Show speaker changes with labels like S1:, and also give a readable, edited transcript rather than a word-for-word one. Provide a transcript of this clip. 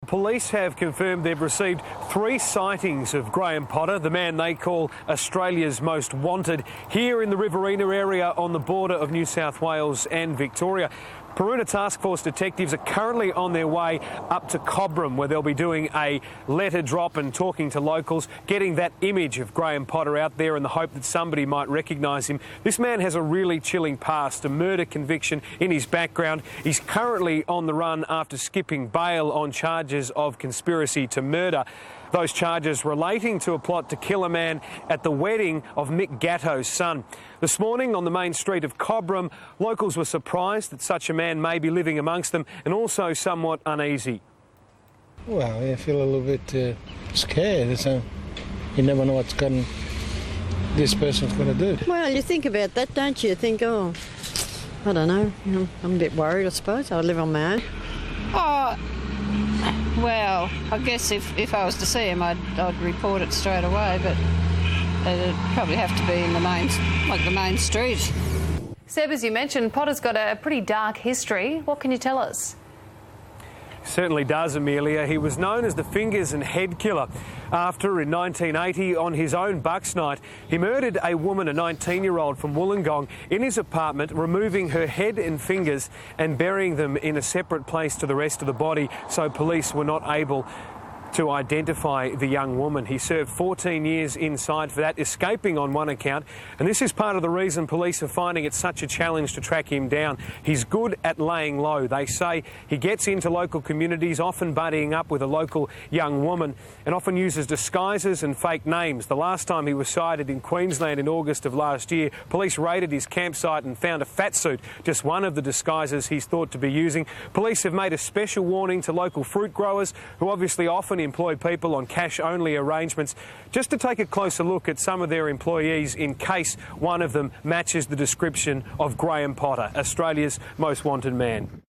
S1: Police have confirmed they've received 3 sightings of Graham Potter, the man they call Australia's most wanted, here in the Riverina area on the border of New South Wales and Victoria. Riverina Task Force detectives are currently on their way up to Cobram, where they'll be doing a letter drop and talking to locals, getting that image of Graham Potter out there in the hope that somebody might recognise him. This man has a really chilling past, a murder conviction in his background. He's currently on the run after skipping bail on charges of conspiracy to murder. Those charges relating to a plot to kill a man at the wedding of Mick Gatto's son. This morning on the main street of Cobram, locals were surprised that such a man may be living amongst them and also somewhat uneasy.
S2: Well, I feel a little bit scared. So you never know what's this person's going to do.
S3: Well, you think about that, don't you? You think, oh, I don't know. I'm a bit worried, I suppose. I live on my own.
S4: Oh, well, I guess if I was to see him, I'd report it straight away, but it'd probably have to be in the main street.
S5: Seb, as you mentioned, Potter's got a pretty dark history. What can you tell us?
S1: Certainly does, Amelia. He was known as the fingers and head killer after, in 1980, on his own Bucks night, he murdered a woman, a 19-year-old from Wollongong, in his apartment, removing her head and fingers and burying them in a separate place to the rest of the body, so police were not able to identify the young woman. He served 14 years inside for that, escaping on one account, and this is part of the reason police are finding it such a challenge to track him down. He's good at laying low. They say he gets into local communities, often buddying up with a local young woman, and often uses disguises and fake names. The last time he was sighted in Queensland in August of last year, police raided his campsite and found a fat suit, just one of the disguises he's thought to be using. Police have made a special warning to local fruit growers, who obviously often employ people on cash-only arrangements, just to take a closer look at some of their employees in case one of them matches the description of Graham Potter, Australia's most wanted man.